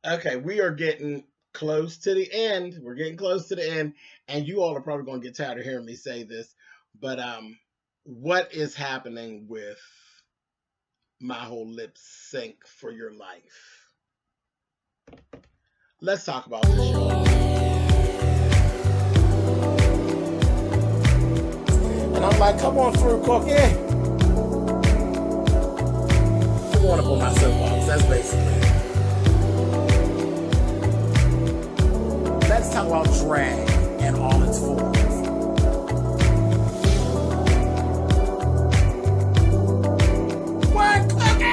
Okay, we are getting close to the end. We're getting close to the end, and you all are probably going to get tired of hearing me say this, but what is happening with my whole lip sync for your life? Let's talk about this, y'all. And I'm like, come on through, Cookie. I'm going up on my soapbox. That's basically it. Let's talk about drag and all its forms. What, Cookie?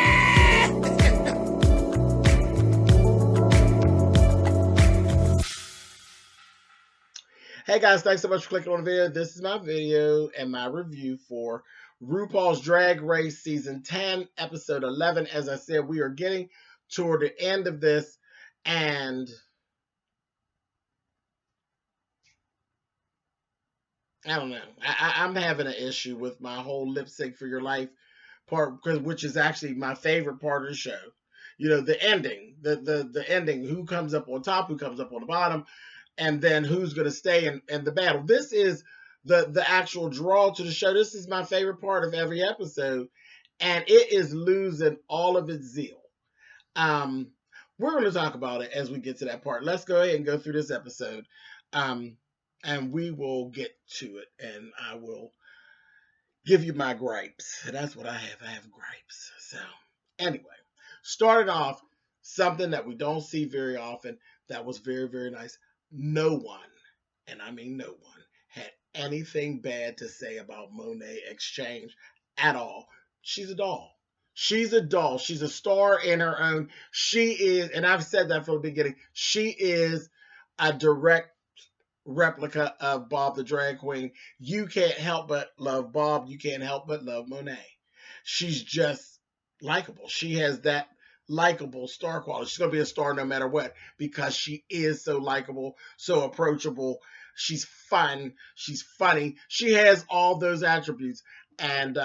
Hey guys, thanks so much for clicking on the video. This is my video and my review for RuPaul's Drag Race Season 10, Episode 11. As I said, we are getting toward the end of this, and I don't know. I'm having an issue with my whole lip sync for your life part, which is actually my favorite part of the show. You know, the ending, the ending, who comes up on top, who comes up on the bottom, and then who's going to stay in the battle. This is the actual draw to the show. This is my favorite part of every episode, and it is losing all of its zeal. We're going to talk about it as we get to that part. Let's go ahead and go through this episode, and we will get to it, and I will give you my gripes. That's what I have. I have gripes. So anyway, started off something that we don't see very often that was very, very nice. No one, and I mean no one, had anything bad to say about Monet Exchange at all. She's a doll. She's a doll. She's a star in her own. She is, and I've said that from the beginning, she is a direct replica of Bob the Drag Queen. You can't help but love Bob. You can't help but love Monet. She's just likable. She has that likable star quality. She's going to be a star no matter what because she is so likable, so approachable. She's fun. She's funny. She has all those attributes. And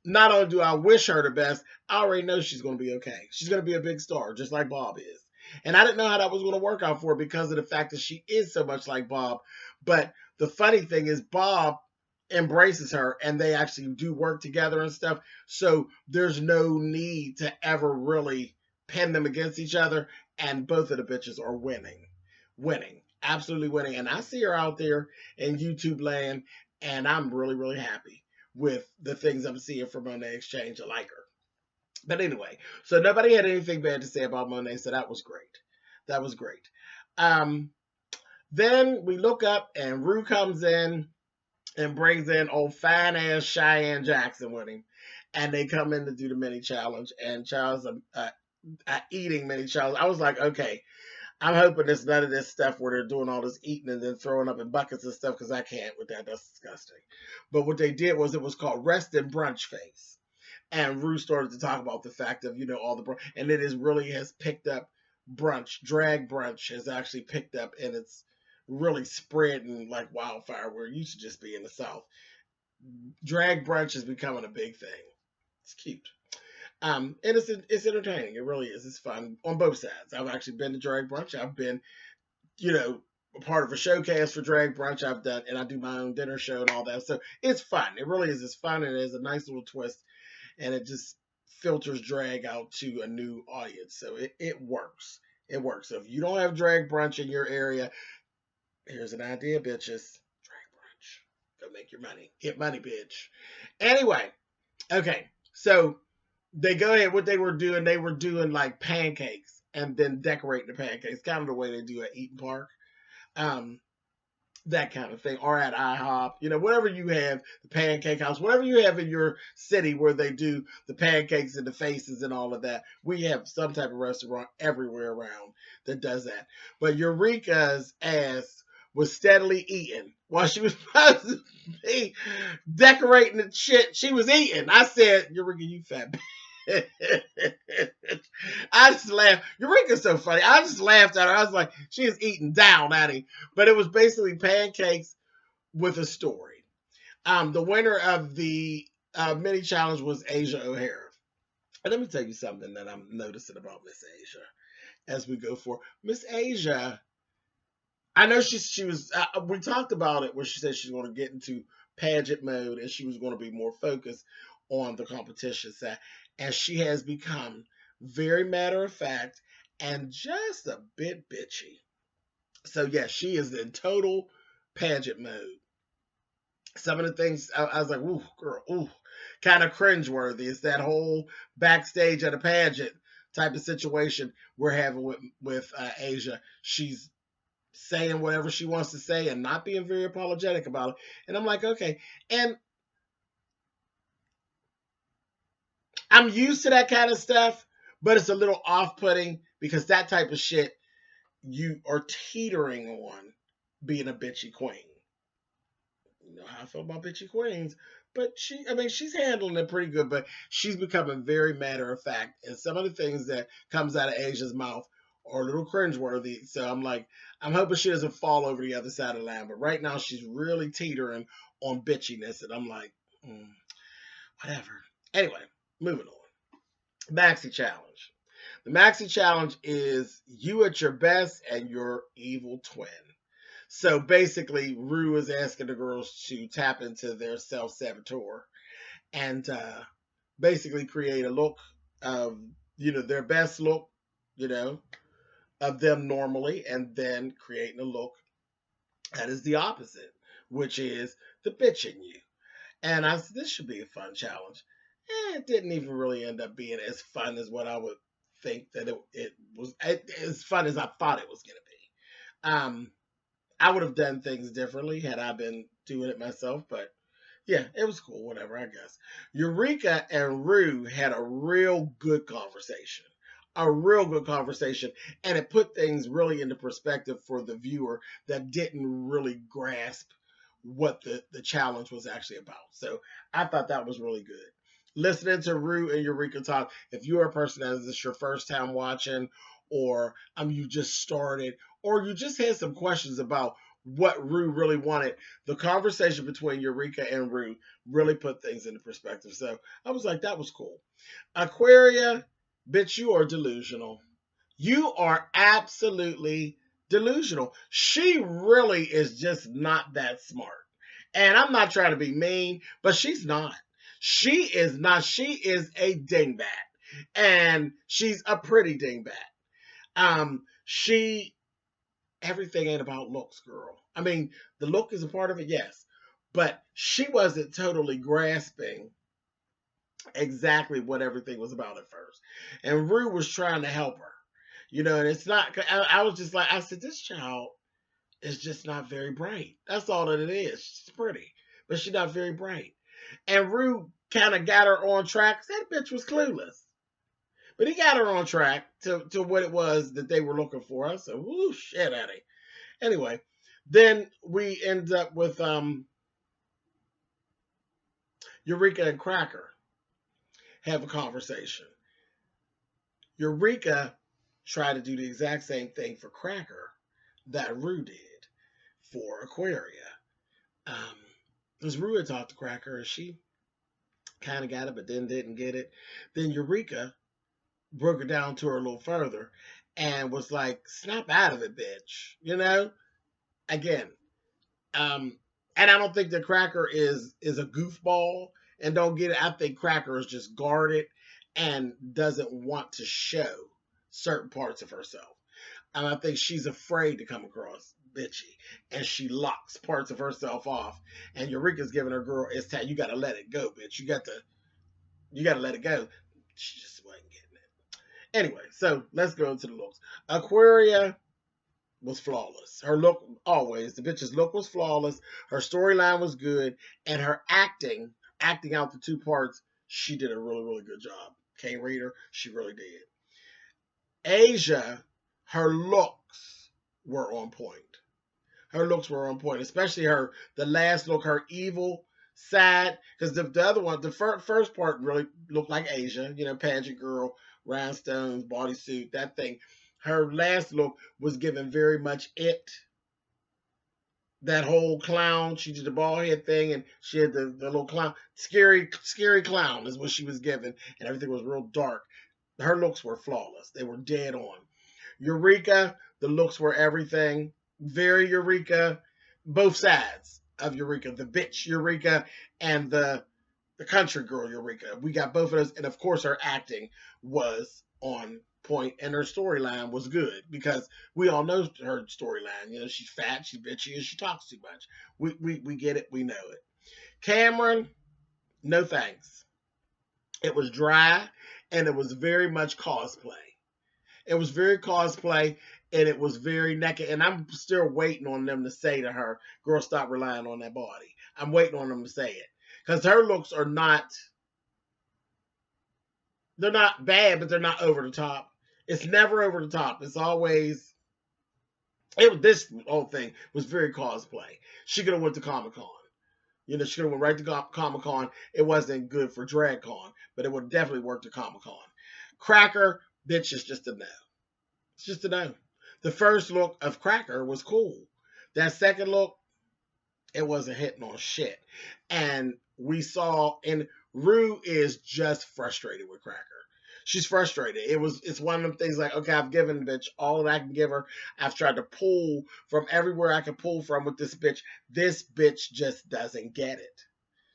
not only do I wish her the best, I already know she's going to be okay. She's going to be a big star, just like Bob is. And I didn't know how that was going to work out for her because of the fact that she is so much like Bob. But the funny thing is, Bob embraces her and they actually do work together and stuff. So there's no need to ever really pin them against each other. And both of the bitches are winning, absolutely winning. And I see her out there in YouTube land, and I'm really, really happy with the things I'm seeing from Monet Exchange. I like her. But anyway, so nobody had anything bad to say about Monet, so that was great. That was great. Then we look up and Rue comes in and brings in old fine ass Cheyenne Jackson with him. And they come in to do the mini challenge. And Charles, eating mini challenge. I was like, okay, I'm hoping there's none of this stuff where they're doing all this eating and then throwing up in buckets and stuff because I can't with that. That's disgusting. But what they did was it was called Rest and Brunch Face. And Rue started to talk about the fact of, all the brunch. And it is really has picked up brunch. Drag brunch has actually picked up and it's really spreading like wildfire where it used to just be in the South. Drag brunch is becoming a big thing. It's cute. And it's entertaining. It really is. It's fun on both sides. I've actually been to drag brunch. I've been, a part of a showcase for drag brunch. I've done, and I do my own dinner show and all that. So it's fun. It really is. It's fun and it is a nice little twist, and it just filters drag out to a new audience. So it works. It works. So if you don't have drag brunch in your area, here's an idea, bitches. Drag brunch. Go make your money. Get money, bitch. Anyway, okay. So they go ahead. What they were doing like pancakes and then decorating the pancakes, kind of the way they do at Eaton Park. That kind of thing, or at IHOP, whatever you have, the pancake house, whatever you have in your city where they do the pancakes and the faces and all of that. We have some type of restaurant everywhere around that does that. But Eureka's ass was steadily eating while she was supposed to be decorating the shit. She was eating. I said, Eureka, you fat bitch. I just laughed. Eureka's so funny. I just laughed at her. I was like, she is eating down at him. But it was basically pancakes with a story. The winner of the mini challenge was Asia O'Hara. And let me tell you something that I'm noticing about Miss Asia. as we go for Miss Asia. I know she was. We talked about it where she said she's going to get into pageant mode and she was going to be more focused on the competition side, and she has become very matter of fact and just a bit bitchy. So yeah, she is in total pageant mode. Some of the things I was like, ooh, girl, ooh, kind of cringeworthy. It's that whole backstage at a pageant type of situation we're having with Asia. She's saying whatever she wants to say and not being very apologetic about it. And I'm like, okay. And I'm used to that kind of stuff, but it's a little off putting because that type of shit you are teetering on being a bitchy queen. You know how I feel about bitchy queens. But she's handling it pretty good, but she's becoming very matter of fact. And some of the things that comes out of Asia's mouth are a little cringeworthy. So I'm like, I'm hoping she doesn't fall over the other side of the line. But right now she's really teetering on bitchiness. And I'm like, whatever. Anyway, moving on. Maxi Challenge. The Maxi Challenge is you at your best and your evil twin. So basically, Rue is asking the girls to tap into their self-saboteur and basically create a look of, their best look, you know, of them normally, and then creating a look that is the opposite, which is the bitch in you. And I said, this should be a fun challenge. It didn't even really end up being as fun as what I would think that it was, as fun as I thought it was going to be. I would have done things differently had I been doing it myself, but yeah, it was cool, whatever, I guess. Eureka and Rue had a real good conversation. A real good conversation, and it put things really into perspective for the viewer that didn't really grasp what the challenge was actually about. So I thought that was really good. Listening to Rue and Eureka talk, if you're a person that is this your first time watching, or you just started, or you just had some questions about what Rue really wanted, the conversation between Eureka and Rue really put things into perspective. So I was like, that was cool. Aquaria, bitch, you are delusional. You are absolutely delusional. She really is just not that smart. And I'm not trying to be mean, but she's not. She is not. She is a dingbat. And she's a pretty dingbat. She everything ain't about looks, girl. I mean, the look is a part of it, yes, but she wasn't totally grasping exactly what everything was about at first. And Rue was trying to help her, and it's not. I was just like, I said, this child is just not very bright. That's all that it is. She's pretty, but she's not very bright. And Rue kind of got her on track. That bitch was clueless. But he got her on track to what it was that they were looking for. I said, woo, shit, Eddie. Anyway, then we end up with Eureka and Cracker have a conversation. Eureka tried to do the exact same thing for Cracker that Rue did for Aquaria. Because Rue had talked to Cracker and she kind of got it, but then didn't get it. Then Eureka broke it down to her a little further and was like, snap out of it, bitch. Again, and I don't think that Cracker is a goofball and don't get it. I think Cracker is just guarded and doesn't want to show certain parts of herself. And I think she's afraid to come across bitchy, and she locks parts of herself off. And Eureka's giving her girl, it's time, you got to let it go, bitch. You got to let it go. She just wasn't getting it. Anyway, so let's go into the looks. Aquaria was flawless. Her look, always, the bitch's look was flawless. Her storyline was good, and her acting out the two parts, she did a really, really good job. Can't read her, she really did. Asia, her looks were on point. Her looks were on point, especially the last look, her evil side, because the other one, the first part really looked like Asia, pageant girl, rhinestones, bodysuit, that thing. Her last look was given very much it. That whole clown, she did the bald head thing, and she had the little clown, scary clown is what she was given, and everything was real dark. Her looks were flawless. They were dead on. Eureka, the looks were everything. Very Eureka. Both sides of Eureka. The bitch Eureka and the country girl Eureka. We got both of those. And of course, her acting was on point and her storyline was good because we all know her storyline. You know, she's fat, she's bitchy, and she talks too much. We get it, we know it. Cameron, no thanks. It was dry and it was very much cosplay. It was very cosplay and it was very naked. And I'm still waiting on them to say to her, girl, stop relying on that body. I'm waiting on them to say it. Because her looks are not, they're not bad, but they're not over the top. It's never over the top. It's always, this whole thing was very cosplay. She could have went to Comic-Con. You know, she could have went right to Comic-Con. It wasn't good for DragCon, but it would definitely work to Comic-Con. Cracker, bitch, is just a no. It's just a no. The first look of Cracker was cool. That second look, it wasn't hitting on shit. And we saw, and Rue is just frustrated with Cracker. She's frustrated. It's one of them things like, okay, I've given the bitch all that I can give her. I've tried to pull from everywhere I can pull from with this bitch. This bitch just doesn't get it.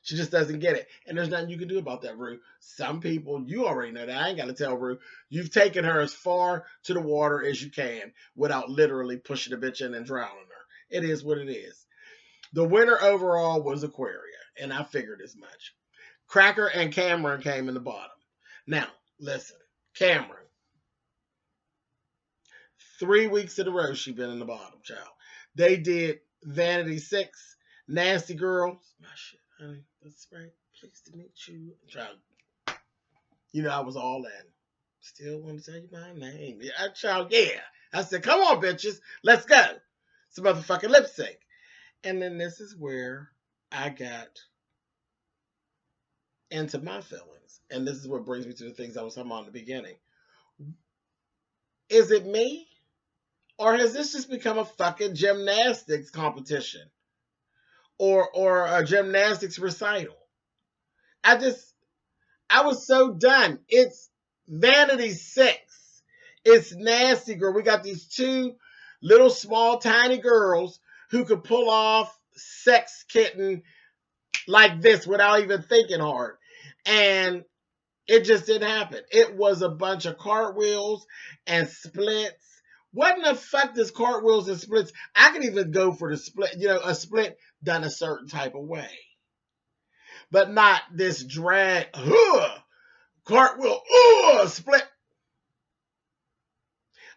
She just doesn't get it. And there's nothing you can do about that, Rue. Some people, you already know that. I ain't got to tell Rue. You've taken her as far to the water as you can without literally pushing the bitch in and drowning her. It is what it is. The winner overall was Aquaria, and I figured as much. Cracker and Cameron came in the bottom. Now, listen, Cameron. 3 weeks in a row she been in the bottom, child. They did Vanity 6, Nasty Girls. My shit, honey. That's right. Pleased to meet you. Child. You know, I was all in. Still want to tell you my name. Yeah, child, yeah. I said, come on, bitches. Let's go. It's a motherfucking lip sync. And then this is where I got into my feelings. And this is what brings me to the things I was talking about in the beginning. Is it me? Or has this just become a fucking gymnastics competition? Or a gymnastics recital? I was so done. It's Vanity 6. It's Nasty Girl. We got these two little small tiny girls who could pull off Sex Kitten like this without even thinking hard. And it just didn't happen. It was a bunch of cartwheels and splits. What in the fuck does cartwheels and splits? I can even go for the split, you know, a split done a certain type of way. But not this drag, cartwheel, split.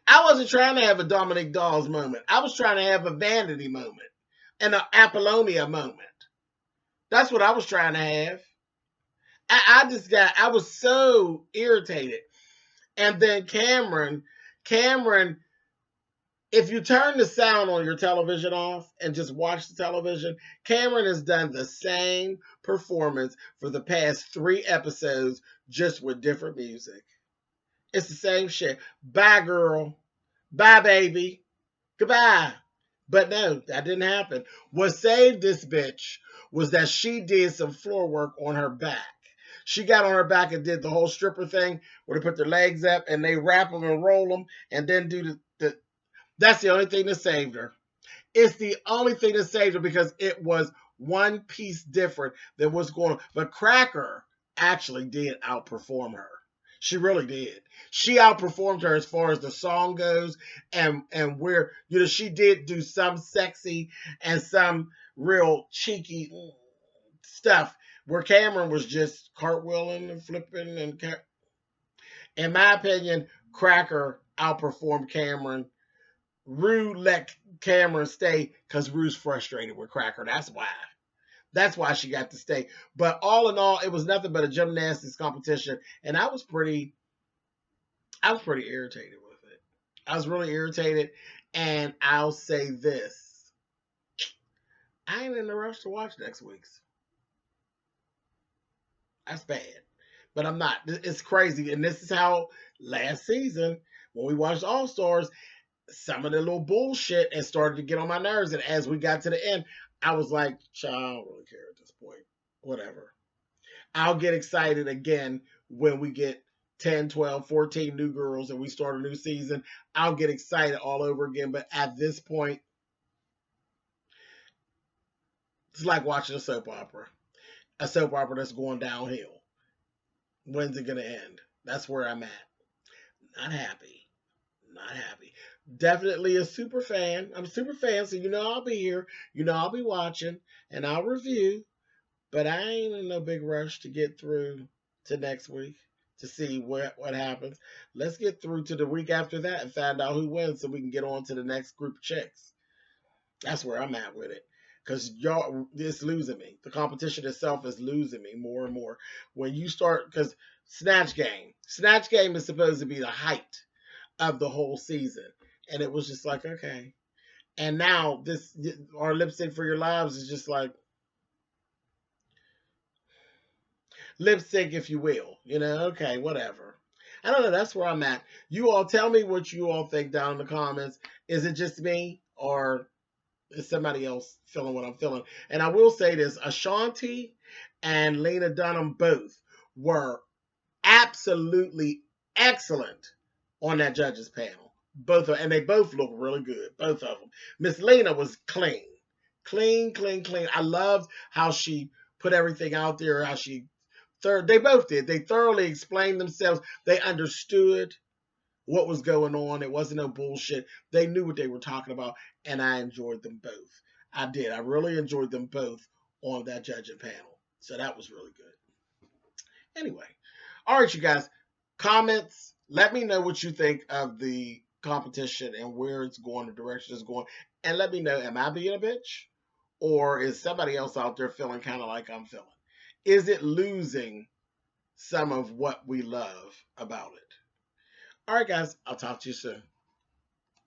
I wasn't trying to have a Dominic Dawes moment. I was trying to have a Vanity moment and an Apollonia moment. That's what I was trying to have. I was so irritated. And then Cameron, if you turn the sound on your television off and just watch the television, Cameron has done the same performance for the past 3 episodes, just with different music. It's the same shit. Bye, girl. Bye, baby. Goodbye. But no, that didn't happen. What saved this bitch was that she did some floor work on her back. She got on her back and did the whole stripper thing where they put their legs up and they wrap them and roll them and then do the that's the only thing that saved her. It's the only thing that saved her because it was one piece different than what's going on. But Cracker actually did outperform her. She really did. She outperformed her as far as the song goes and where, you know, she did do some sexy and some real cheeky stuff where Cameron was just cartwheeling and flipping. And in my opinion, Cracker outperformed Cameron. Rue let Cameron stay because Rue's frustrated with Cracker. That's why. That's why she got to stay. But all in all, it was nothing but a gymnastics competition. And I was pretty irritated with it. I was really irritated. And I'll say this. I ain't in a rush to watch next week's. That's bad. But I'm not. It's crazy. And this is how last season, when we watched All Stars, some of the little bullshit and started to get on my nerves. And as we got to the end, I was like, I don't really care at this point. Whatever. I'll get excited again when we get 10, 12, 14 new girls and we start a new season, I'll get excited all over again. But at this point, it's like watching a soap opera that's going downhill. When's it going to end? That's where I'm at. Not happy. Not happy. Definitely a super fan. I'm a super fan, so you know I'll be here. You know I'll be watching and I'll review. But I ain't in no big rush to get through to next week to see what happens. Let's get through to the week after that and find out who wins so we can get on to the next group of chicks. That's where I'm at with it. Because y'all, it's losing me. The competition itself is losing me more and more. When you start, because Snatch Game is supposed to be the height of the whole season. And it was just like, okay. And now our Lip Sync for Your Lives is just like, lip sync, if you will. Okay, whatever. I don't know. That's where I'm at. You all tell me what you all think down in the comments. Is it just me or is somebody else feeling what I'm feeling? And I will say this. Ashanti and Lena Dunham both were absolutely excellent on that judges panel. And they both look really good. Both of them. Miss Lena was clean. Clean. I loved how she put everything out there, how she they both did. They thoroughly explained themselves. They understood what was going on. It wasn't no bullshit. They knew what they were talking about, and I enjoyed them both. I did. I really enjoyed them both on that judging panel. So that was really good. Anyway. All right, you guys. Comments. Let me know what you think of the competition and where it's going, the direction it's going. And let me know, am I being a bitch? Or is somebody else out there feeling kind of like I'm feeling? Is it losing some of what we love about it? All right, guys. I'll talk to you soon.